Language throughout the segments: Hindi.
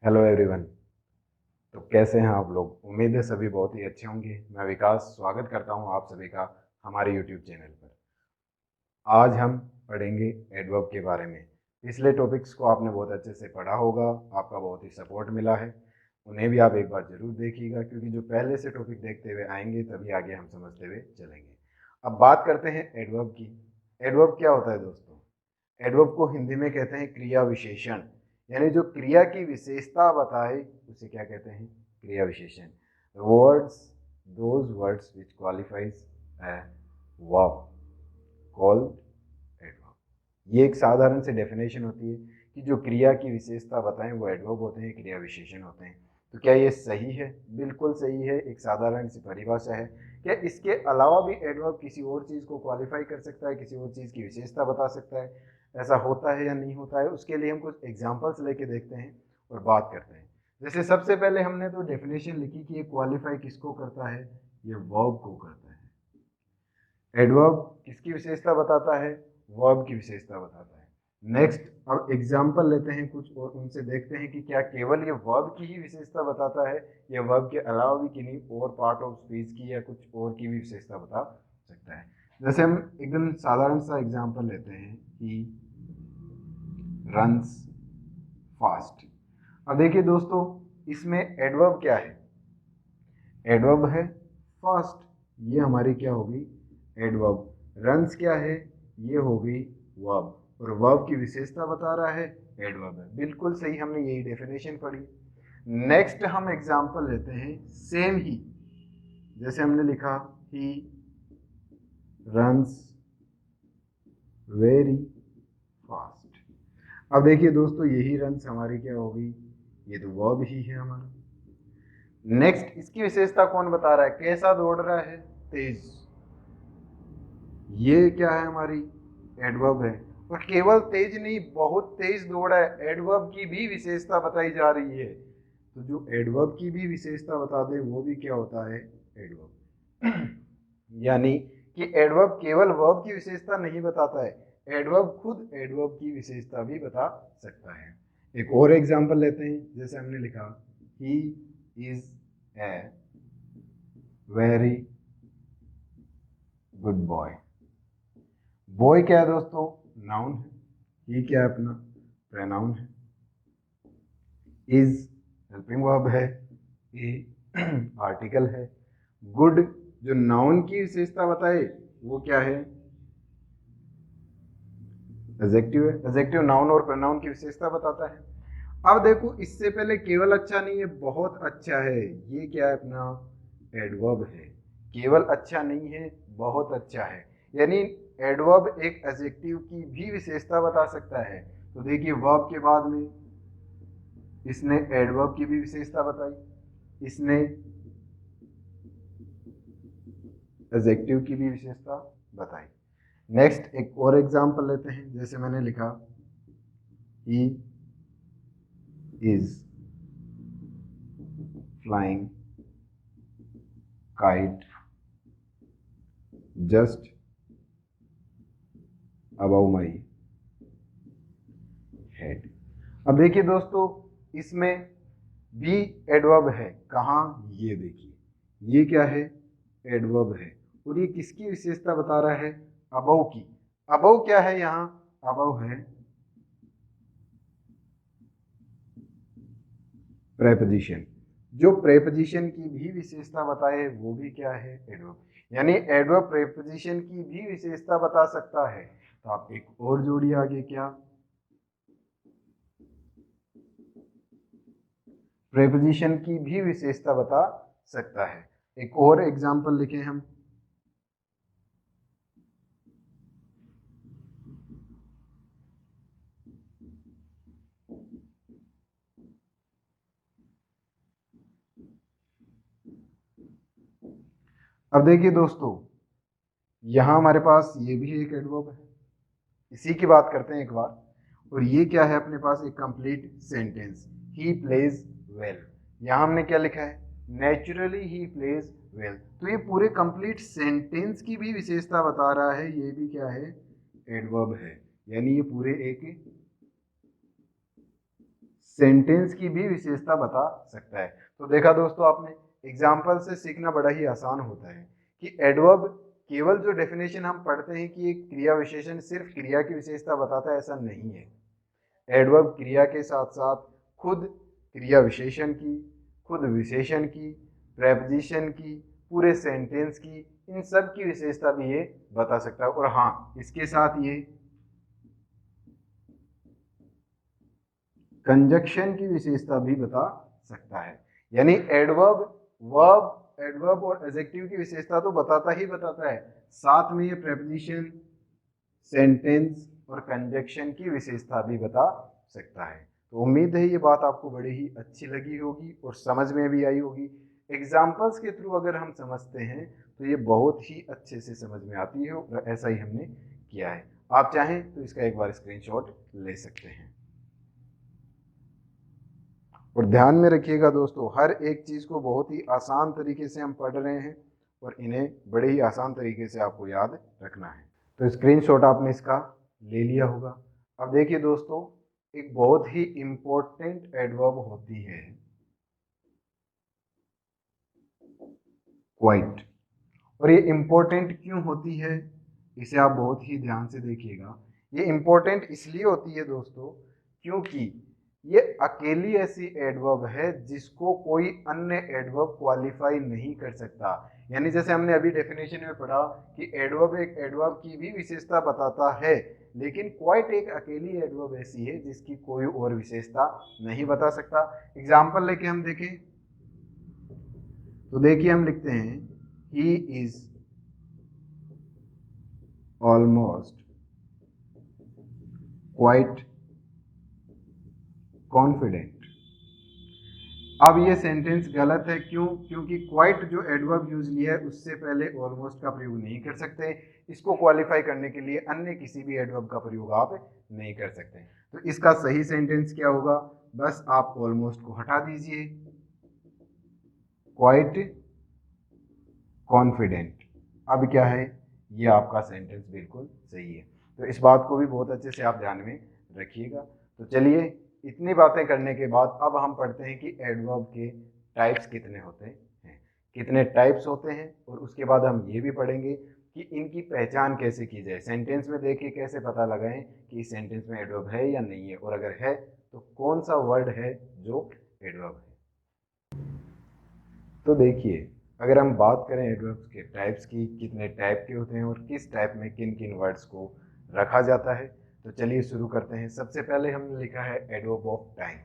Hello everyone. तो कैसे हैं आप लोग? उम्मीद है सभी बहुत ही अच्छे होंगे। मैं विकास स्वागत करता हूं आप सभी का हमारे यूट्यूब चैनल पर। आज हम पढ़ेंगे एडवर्ब के बारे में। पिछले टॉपिक्स को आपने बहुत अच्छे से पढ़ा होगा, आपका बहुत ही सपोर्ट मिला है। उन्हें भी आप एक बार जरूर देखिएगा, क्योंकि जो पहले से टॉपिक देखते हुए आएंगे तभी आगे हम समझते हुए चलेंगे। अब बात करते हैं एडवर्ब की। एडवर्ब क्या होता है दोस्तों? एडवर्ब को हिंदी में कहते हैं क्रिया विशेषण, यानी जो क्रिया की विशेषता बताए उसे क्या कहते हैं? क्रिया विशेषण। Words, those words which qualifies a verb called adverb. ये एक साधारण से डेफिनेशन होती है कि जो क्रिया की विशेषता बताएं वो एडवर्ब होते हैं, क्रिया विशेषण होते हैं। तो क्या ये सही है? बिल्कुल सही है। एक साधारण सी परिभाषा है। क्या इसके अलावा भी एडवर्ब किसी और चीज़ को क्वालिफाई कर सकता है, किसी और चीज़ की विशेषता बता सकता है? ऐसा होता है या नहीं होता है, उसके लिए हम कुछ एग्जाम्पल्स लेके देखते हैं और बात करते हैं। जैसे सबसे पहले हमने तो डेफिनेशन लिखी कि ये क्वालिफाई किसको करता है? ये वर्ब को करता है। एडवर्ब किसकी विशेषता बताता है? वर्ब की विशेषता बताता है। नेक्स्ट, अब एग्जाम्पल लेते हैं कुछ और उनसे देखते हैं कि क्या केवल ये वर्ब की ही विशेषता बताता है या वर्ब के अलावा भी किन्हीं और पार्ट ऑफ स्पीच की या कुछ और की भी विशेषता बता सकता है। जैसे हम एकदम साधारण सा एग्जाम्पल लेते हैं कि रन्स फास्ट। अब देखिए दोस्तों, इसमें एडवर्ब क्या है? एडवर्ब है फास्ट, ये हमारी क्या होगी? एडवर्ब। रन्स क्या है? ये होगी वर्ब, और वर्ब की विशेषता बता रहा है एडवर्ब है। बिल्कुल सही, हमने यही डेफिनेशन पढ़ी। नेक्स्ट हम एग्जांपल लेते हैं सेम ही। जैसे हमने लिखा ही रन्स वेरी फास्ट। अब देखिए दोस्तों, यही रन्स हमारी क्या होगी? ये तो वर्ब ही है हमारा। नेक्स्ट, इसकी विशेषता कौन बता रहा है? कैसा दौड़ रहा है? तेज। ये क्या है हमारी? एडवर्ब है। और केवल तेज नहीं, बहुत तेज दौड़ा है, एडवर्ब की भी विशेषता बताई जा रही है। तो जो एडवर्ब की भी विशेषता बता दे वो भी क्या होता है? एडवर्ब। यानी कि एडवर्ब केवल वर्ब की विशेषता नहीं बताता है, एडवर्ब खुद एडवर्ब की विशेषता भी बता सकता है। एक और एग्जांपल लेते हैं। जैसे हमने लिखा he is a very good boy. Boy क्या है दोस्तों? नाउन है। ये क्या है अपना? प्रोनाउन है। इज हेल्पिंग वर्ब है। ए आर्टिकल है। गुड जो नाउन की विशेषता बताए वो क्या है? एडजेक्टिव है। एडजेक्टिव नाउन और प्रोनाउन की विशेषता बताता है। अब देखो, इससे पहले केवल अच्छा नहीं है, बहुत अच्छा है, ये क्या है अपना? एडवर्ब है। केवल अच्छा नहीं है, बहुत अच्छा है, यानी एडवर्ब एक एडजेक्टिव की भी विशेषता बता सकता है। तो देखिए, वर्ब के बाद में इसने एडवर्ब की भी विशेषता बताई, इसने एडजेक्टिव की भी विशेषता बताई। नेक्स्ट एक और एग्जांपल लेते हैं। जैसे मैंने लिखा he is flying kite just above my head. अब देखिए दोस्तों, इसमें भी एडवर्ब है। कहाँ? ये देखिए, ये क्या है? एडवर्ब है। और ये किसकी विशेषता बता रहा है? अबव की। अबव क्या है यहाँ? अबव है प्रेपोजिशन। जो प्रेपोजिशन की भी विशेषता बताए वो भी क्या है? एडवर्ब। यानी एडवर्ब प्रेपोजिशन की भी विशेषता बता सकता है। तो आप एक और जोड़िए आगे, क्या? प्रेपोजिशन की भी विशेषता बता सकता है। एक और एग्जांपल लिखे हम। अब देखिए दोस्तों, यहां हमारे पास ये भी एक एडवर्ब है, इसी की बात करते हैं एक बार। और ये क्या है अपने पास? एक complete sentence, he plays well. यहां हमने क्या लिखा है? Naturally he plays well. तो ये पूरे कंप्लीट सेंटेंस की भी विशेषता बता रहा है, ये भी क्या है? एडवर्ब है। यानी ये पूरे एक सेंटेंस की भी विशेषता बता सकता है। तो देखा दोस्तों आपने, एग्जाम्पल से सीखना बड़ा ही आसान होता है कि एडवर्ब केवल जो डेफिनेशन हम पढ़ते हैं कि एक क्रिया विशेषण सिर्फ क्रिया की विशेषता बताता है, ऐसा नहीं है। एडवर्ब क्रिया के साथ साथ खुद क्रिया विशेषण की, खुद विशेषण की, प्रेपोजिशन की, पूरे सेंटेंस की, इन सब की विशेषता भी ये बता सकता है। और हाँ, इसके साथ ये कंजक्शन की विशेषता भी बता सकता है। यानी एडवर्ब, वर्ब, एडवर्ब और एडजेक्टिव की विशेषता तो बताता ही बताता है, साथ में ये प्रेपोजिशन, सेंटेंस और कंजक्शन की विशेषता भी बता सकता है। तो उम्मीद है ये बात आपको बड़ी ही अच्छी लगी होगी और समझ में भी आई होगी। एग्जाम्पल्स के थ्रू अगर हम समझते हैं तो ये बहुत ही अच्छे से समझ में आती है और ऐसा ही हमने किया है। आप चाहें तो इसका एक बार स्क्रीनशॉट ले सकते हैं। और ध्यान में रखिएगा दोस्तों, हर एक चीज़ को बहुत ही आसान तरीके से हम पढ़ रहे हैं और इन्हें बड़े ही आसान तरीके से आपको याद रखना है। तो स्क्रीनशॉट आपने इसका ले लिया होगा। अब देखिए दोस्तों, एक बहुत ही इम्पोर्टेंट एडवर्ब होती है क्वाइट। और ये इम्पोर्टेंट क्यों होती है, इसे आप बहुत ही ध्यान से देखिएगा। ये इम्पोर्टेंट इसलिए होती है दोस्तों क्योंकि ये अकेली ऐसी एडवर्ब है जिसको कोई अन्य एडवर्ब क्वालिफाई नहीं कर सकता। यानी जैसे हमने अभी डेफिनेशन में पढ़ा कि एडवर्ब एक एडवर्ब की भी विशेषता बताता है, लेकिन क्वाइट एक अकेली एडवर्ब ऐसी है जिसकी कोई और विशेषता नहीं बता सकता। एग्जाम्पल लेके हम देखें तो देखिए, हम लिखते हैं he is almost quite confident. अब ये सेंटेंस गलत है, क्यों? क्योंकि क्वाइट जो एडवर्ब यूज लिया है उससे पहले ऑलमोस्ट का प्रयोग नहीं कर सकते। इसको क्वालिफाई करने के लिए अन्य किसी भी एडवर्ब का प्रयोग आप नहीं कर सकते। तो इसका सही सेंटेंस क्या होगा? बस आप ऑलमोस्ट को हटा दीजिए, क्वाइट कॉन्फिडेंट। अब क्या है? ये आपका सेंटेंस बिल्कुल सही है। तो इस बात को भी बहुत अच्छे से आप ध्यान में रखिएगा। तो चलिए, इतनी बातें करने के बाद अब हम पढ़ते हैं कि एडवर्ब के टाइप्स कितने होते हैं, कितने टाइप्स होते हैं, और उसके बाद हम ये भी पढ़ेंगे कि इनकी पहचान कैसे की जाए। सेंटेंस में देख के कैसे पता लगाएं कि इस सेंटेंस में एडवर्ब है या नहीं है, और अगर है तो कौन सा वर्ड है जो एडवर्ब है। तो देखिए, अगर हम बात करें एडवर्ब्स के टाइप्स की, कितने टाइप के होते हैं और किस टाइप में किन किन वर्ड्स को रखा जाता है, तो चलिए शुरू करते हैं। सबसे पहले हमने लिखा है एडवर्ब ऑफ टाइम।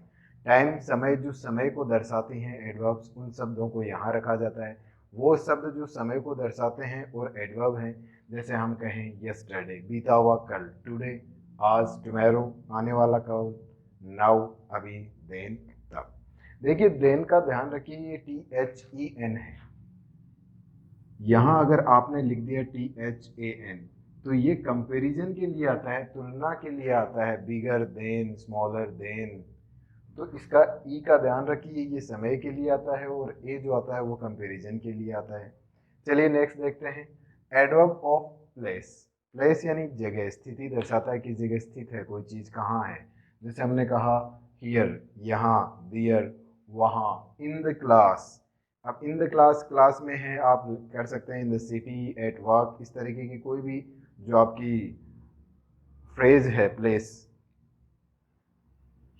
टाइम, समय, जो समय को दर्शाते हैं एडवर्ब्स, उन शब्दों को यहाँ रखा जाता है। वो शब्द जो समय को दर्शाते हैं और एडवर्ब हैं, जैसे हम कहें यस्टरडे, बीता हुआ कल, टुडे, आज, टुमारो, आने वाला कल, नाउ, अभी, देन, तब। देखिए, देन का ध्यान रखिए, ये THEN है। यहाँ अगर आपने लिख दिया THAN तो ये कंपैरिजन के लिए आता है, तुलना के लिए आता है, बिगर देन, स्मॉलर देन। तो इसका ई का ध्यान रखिए, ये समय के लिए आता है, और ए जो आता है वो कंपैरिजन के लिए आता है। चलिए नेक्स्ट देखते हैं, एडवर्ब ऑफ प्लेस। प्लेस यानी जगह, स्थिति दर्शाता है कि जगह स्थित है, कोई चीज़ कहाँ है। जैसे हमने कहा हियर, यहाँ, दियर, वहाँ, इन द क्लास। अब इन द क्लास, क्लास में है, आप कर सकते हैं in the city, at work, इस तरीके की कोई भी जो आपकी फ्रेज है प्लेस।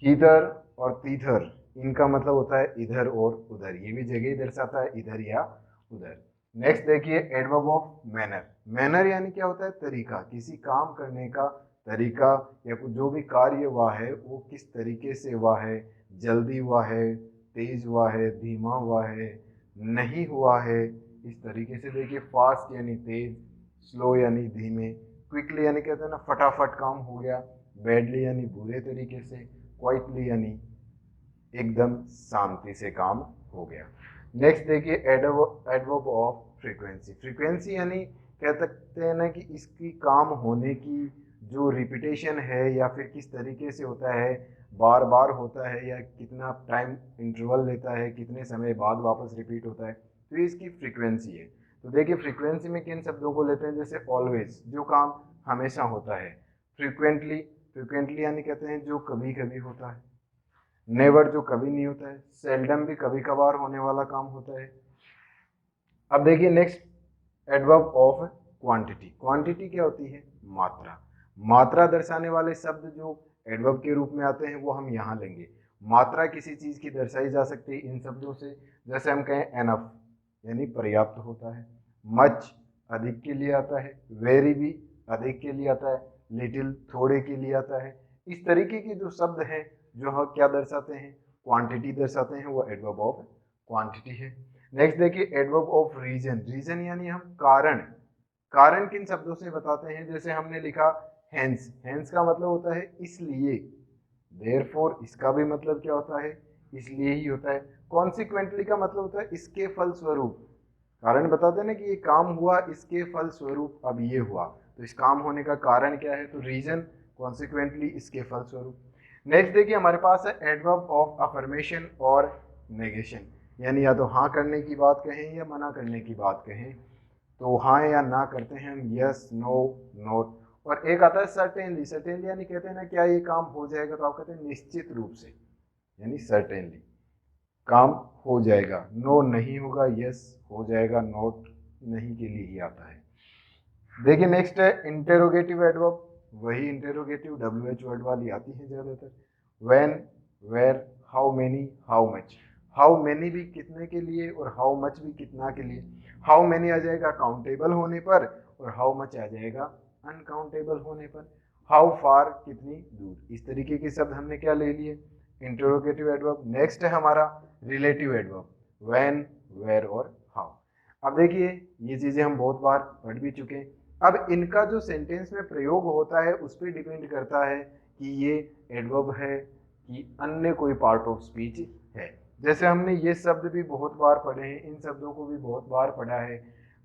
हीदर और तीथर, इनका मतलब होता है इधर और उधर, ये भी जगह ही दर्शाता है, इधर या उधर। नेक्स्ट देखिए, एडवर्ब ऑफ मैनर। मैनर यानी क्या होता है? तरीका, किसी काम करने का तरीका, या जो भी कार्य हुआ है वो किस तरीके से हुआ है, जल्दी हुआ है, तेज हुआ है, धीमा हुआ है, नहीं हुआ है, इस तरीके से। देखिए, फास्ट यानी तेज, स्लो यानी धीमे, क्विकली यानी कहते हैं ना फटाफट काम हो गया, बैडली यानी बुरे तरीके से, क्वाइटली यानी एकदम शांति से काम हो गया। नेक्स्ट देखिए, एडवर्ब ऑफ फ्रीक्वेंसी। फ्रीक्वेंसी यानी कह सकते हैं ना कि इसकी काम होने की जो रिपीटेशन है, या फिर किस तरीके से होता है, बार बार होता है, या कितना टाइम इंटरवल लेता है, कितने समय बाद वापस रिपीट होता है, तो ये इसकी फ्रीक्वेंसी है। तो देखिए, फ्रीक्वेंसी में किन शब्दों को लेते हैं? जैसे ऑलवेज, जो काम हमेशा होता है। फ्रीक्वेंटली, फ्रीक्वेंटली यानी कहते हैं जो कभी कभी होता है। नेवर जो कभी नहीं होता है, सेल्डम भी कभी कभार होने वाला काम होता है। अब देखिए next, adverb of quantity. Quantity क्या होती है? मात्रा। मात्रा दर्शाने वाले शब्द जो एडवर्ब के रूप में आते हैं वो हम यहाँ लेंगे। मात्रा किसी चीज की दर्शाई जा सकती है इन शब्दों से, जैसे हम कहें एनफ यानी पर्याप्त होता है, मच अधिक के लिए आता है, वेरी भी अधिक के लिए आता है, लिटिल थोड़े के लिए आता है। इस तरीके के जो शब्द हैं जो हम क्या दर्शाते हैं? क्वांटिटी दर्शाते हैं, वो एडवर्ब ऑफ क्वांटिटी है। नेक्स्ट देखिए एडवर्ब ऑफ रीजन। रीजन यानी हम कारण। कारण किन शब्दों से बताते हैं? जैसे हमने लिखा हेंस, हेंस का मतलब होता है इसलिए, देयरफॉर इसका भी मतलब क्या होता है? इसलिए ही होता है। कॉन्सिक्वेंटली का मतलब होता है इसके फलस्वरूप। कारण बताते हैं ना कि ये काम हुआ इसके फलस्वरूप अब ये हुआ, तो इस काम होने का कारण क्या है? तो रीजन, कॉन्सिक्वेंटली इसके फलस्वरूप। नेक्स्ट देखिए हमारे पास है एडवर्ब ऑफ अफर्मेशन और नेगेशन, यानी या तो हाँ करने की बात कहें या मना करने की बात कहें। तो हाँ या ना करते हैं हम यस, नो, नोट। और एक आता है सर्टेनली। सर्टेनली यानी कहते हैं ना क्या ये काम हो जाएगा, तो आप कहते हैं निश्चित रूप से, यानी सर्टेनली काम हो जाएगा। नो नहीं होगा, यस हो जाएगा, नोट नहीं के लिए ही आता है। देखिए नेक्स्ट है इंटेरोगेटिव एडवर्ब। वही इंटेरोगेटिव WH वर्ड वाली आती है ज्यादातर। When, where, how many, how much. How many भी कितने के लिए और हाउ मच भी कितना के लिए। हाउ मेनी आ जाएगा काउंटेबल होने पर और हाउ मच आ जाएगा अनकाउंटेबल होने पर। हाउ फार कितनी दूर। इस तरीके के शब्द हमने क्या ले लिए? Interrogative adverb. नेक्स्ट है हमारा रिलेटिव एडवर्ब, व्हेन, वेयर और हाउ। अब देखिए ये चीजें हम बहुत बार पढ़ भी चुके हैं। अब इनका जो सेंटेंस में प्रयोग होता है उस पर डिपेंड करता है कि ये एडवर्ब है कि अन्य कोई पार्ट ऑफ स्पीच है। जैसे हमने ये शब्द भी बहुत बार पढ़े हैं, इन शब्दों को भी बहुत बार पढ़ा है।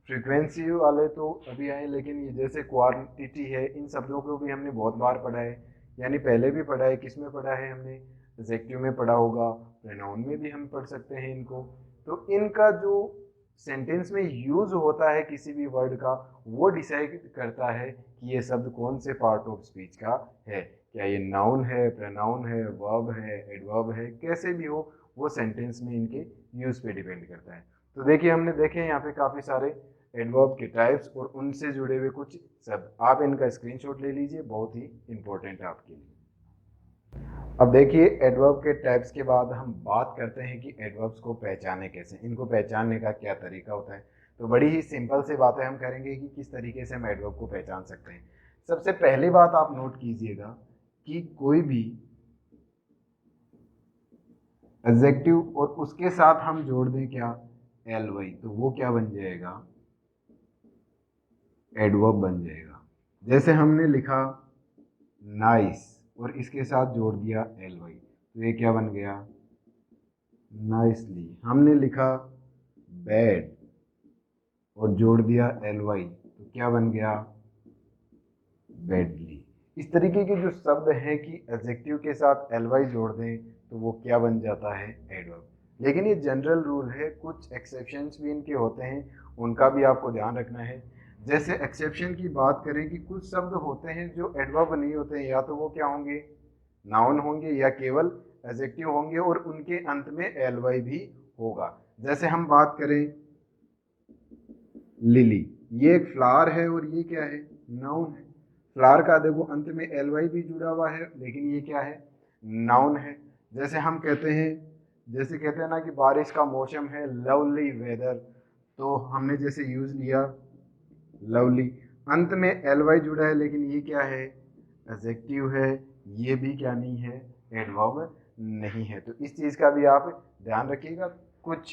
फ्रीक्वेंसी वाले तो अभी आए, लेकिन ये जैसे क्वांटिटी है, इन शब्दों को भी हमने बहुत बार पढ़ा है। यानी पहले भी पढ़ा है, किस में पढ़ा है हमने? एडजेक्टिव में पढ़ा होगा, प्रोनाउन में भी हम पढ़ सकते हैं इनको। तो इनका जो सेंटेंस में यूज होता है किसी भी वर्ड का, वो डिसाइड करता है कि ये शब्द कौन से पार्ट ऑफ स्पीच का है। क्या ये नाउन है, प्रोनाउन है, वर्ब है, एडवर्ब है, कैसे भी हो वो सेंटेंस में इनके यूज पे डिपेंड करता है। तो देखिए हमने देखे यहाँ पे काफी सारे एडवर्ब के टाइप्स और उनसे जुड़े हुए कुछ शब्द। आप इनका स्क्रीनशॉट ले लीजिए, बहुत ही इंपॉर्टेंट है आपके लिए। अब देखिए एडवर्ब के टाइप्स के बाद हम बात करते हैं कि एडवर्ब्स को पहचाने कैसे, इनको पहचानने का क्या तरीका होता है। तो बड़ी ही सिंपल सी बातें हम करेंगे कि किस तरीके से हम एडवर्ब को पहचान सकते हैं। सबसे पहली बात आप नोट कीजिएगा कि कोई भी एडजेक्टिव और उसके साथ हम जोड़ दें क्या? LY, तो वो क्या बन जाएगा? एडवर्ब बन जाएगा। जैसे हमने लिखा नाइस और इसके साथ जोड़ दिया LY, तो ये क्या बन गया? नाइसली। हमने लिखा बैड और जोड़ दिया LY, तो क्या बन गया? बैडली। इस तरीके के जो शब्द हैं कि एडजेक्टिव के साथ LY जोड़ दें तो वो क्या बन जाता है? एडवर्ब। लेकिन ये जनरल रूल है, कुछ एक्सेप्शंस भी इनके होते हैं, उनका भी आपको ध्यान रखना है। जैसे एक्सेप्शन की बात करें कि कुछ शब्द होते हैं जो एडवर्ब नहीं होते हैं, या तो वो क्या होंगे? नाउन होंगे या केवल एडजेक्टिव होंगे और उनके अंत में LY भी होगा। जैसे हम बात करें लिली, ये एक फ्लावर है और ये क्या है? नाउन है। फ्लावर का देखो अंत में LY भी जुड़ा हुआ है, लेकिन ये क्या है? नाउन है। जैसे हम कहते हैं, जैसे कहते हैं ना कि बारिश का मौसम है, लवली वेदर, तो हमने जैसे यूज लिया लवली, अंत में LY जुड़ा है, लेकिन ये क्या है? एडजेक्टिव है। ये भी क्या नहीं है? एडवर्ब नहीं है। तो इस चीज का भी आप ध्यान रखिएगा। कुछ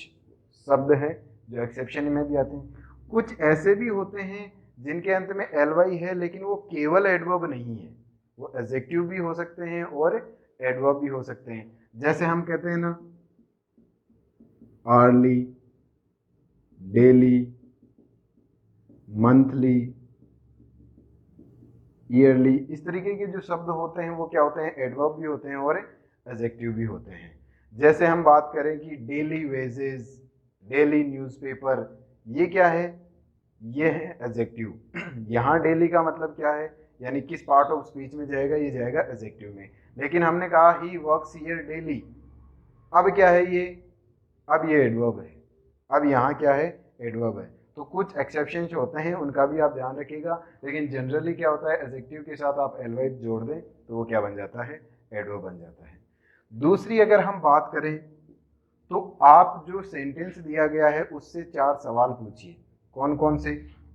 शब्द हैं जो एक्सेप्शन में भी आते हैं, कुछ ऐसे भी होते हैं जिनके अंत में LY है लेकिन वो केवल एडवर्ब नहीं है, वो एडजेक्टिव भी हो सकते हैं और एडवर्ब भी हो सकते हैं। जैसे हम कहते हैं ना अर्ली, डेली, मंथली, ईयरली, इस तरीके के जो शब्द होते हैं वो क्या होते हैं? एडवर्ब भी होते हैं और एडजेक्टिव भी होते हैं। जैसे हम बात करें कि डेली वेजेस, डेली न्यूज़पेपर, ये क्या है? ये है एडजेक्टिव। यहाँ डेली का मतलब क्या है, यानी किस पार्ट ऑफ स्पीच में जाएगा? ये जाएगा एडजेक्टिव में। लेकिन हमने कहा ही वर्क्स हियर डेली, अब क्या है ये, अब ये एडवर्ब है, अब यहाँ क्या है, एडवर्ब है। तो कुछ एक्सेप्शंस होते हैं, उनका भी आप ध्यान रखिएगा, लेकिन जनरली क्या होता है, एडजेक्टिव के साथ आप एलवाइब जोड़ दें तो वो क्या बन जाता है, एडवर्ब बन जाता है। दूसरी अगर हम बात करें तो आप जो सेंटेंस दिया गया है उससे 4 सवाल पूछिए। कौन कौन से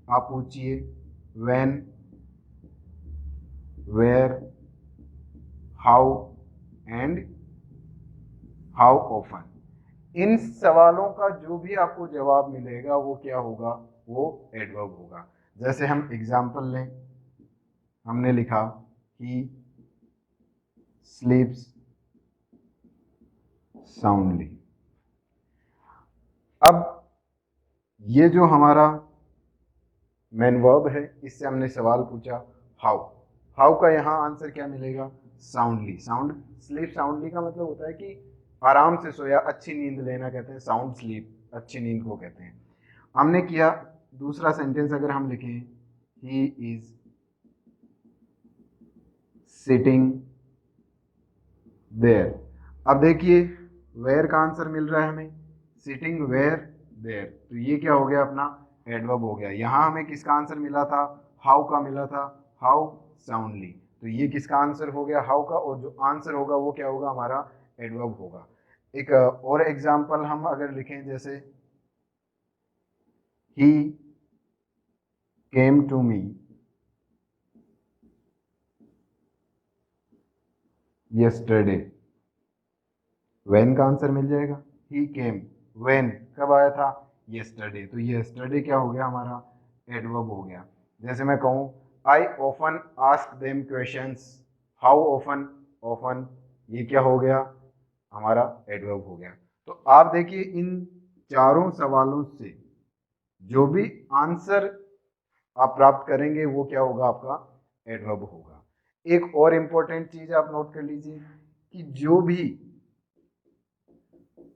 आप पूछिए, when, where, how and how often. इन सवालों का जो भी आपको जवाब मिलेगा वो क्या होगा, वो एडवर्ब होगा। जैसे हम एग्जांपल लें, हमने लिखा ही स्लीप्स साउंडली। अब ये जो हमारा मेन वर्ब है, इससे हमने सवाल पूछा हाउ। हाउ का यहाँ आंसर क्या मिलेगा, साउंडली। साउंड, स्लीप साउंडली का मतलब होता है कि आराम से सोया, अच्छी नींद लेना कहते हैं, साउंड स्लीप, अच्छी नींद को कहते हैं। हमने किया दूसरा सेंटेंस, अगर हम लिखें ही इज सिटिंग देयर। अब देखिए वेयर का आंसर मिल रहा है हमें, सिटिंग वेयर देयर, तो ये क्या हो गया, अपना एडवर्ब हो गया। यहाँ हमें किसका आंसर मिला था, हाउ का मिला था, हाउ साउंडली, तो ये किसका आंसर हो गया, हाउ का, और जो आंसर होगा वो क्या होगा, हमारा एडवर्ब होगा। एक और एग्जांपल हम अगर लिखें, जैसे he came to me yesterday, when का आंसर मिल जाएगा, ही केम, व्हेन कब आया था, यस्टरडे, तो यस्टरडे क्या हो गया, हमारा एडवर्ब हो गया। जैसे मैं कहूँ I often ask them questions, how often, often, ये क्या हो गया, हमारा एडवर्ब हो गया। तो आप देखिए इन चारों सवालों से जो भी आंसर आप प्राप्त करेंगे वो क्या होगा, आपका एडवर्ब होगा। एक और इंपॉर्टेंट चीज आप नोट कर लीजिए कि जो भी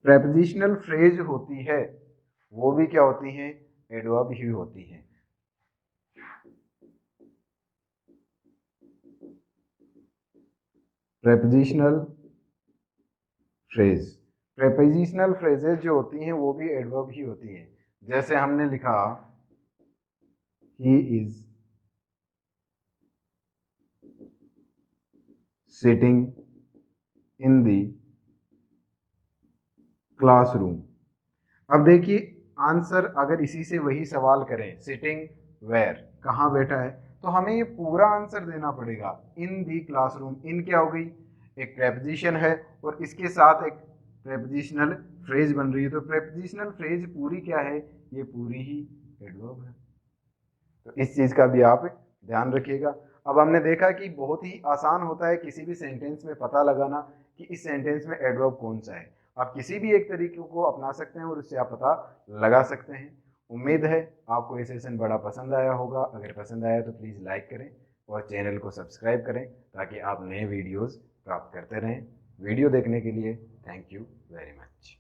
प्रेपोजिशनल फ्रेज होती है वो भी क्या होती हैं, एडवर्ब ही होती हैं। प्रेपोजिशनल फ्रेज, प्रेपोजिशनल फ्रेजेस जो होती हैं वो भी एडवर्ब ही होती हैं। जैसे हमने लिखा he is sitting in the classroom. अब देखिए आंसर अगर इसी से वही सवाल करें, सिटिंग वेयर, कहाँ बैठा है, तो हमें ये पूरा आंसर देना पड़ेगा, इन दी क्लासरूम। इन क्या हो गई, एक प्रेपोजिशन है और इसके साथ एक प्रेपोजिशनल फ्रेज बन रही है, तो प्रेपोजिशनल फ्रेज पूरी क्या है, ये पूरी ही एडवर्ब है। तो इस चीज का भी आप ध्यान रखिएगा। अब हमने देखा कि बहुत ही आसान होता है किसी भी सेंटेंस में पता लगाना कि इस सेंटेंस में एडवर्ब कौन सा है। आप किसी भी एक तरीके को अपना सकते हैं और उससे आप पता लगा सकते हैं। उम्मीद है आपको ये सेशन बड़ा पसंद आया होगा। अगर पसंद आया तो प्लीज़ लाइक करें और चैनल को सब्सक्राइब करें ताकि आप नए वीडियोज़ प्राप्त करते रहें। वीडियो देखने के लिए थैंक यू वेरी मच।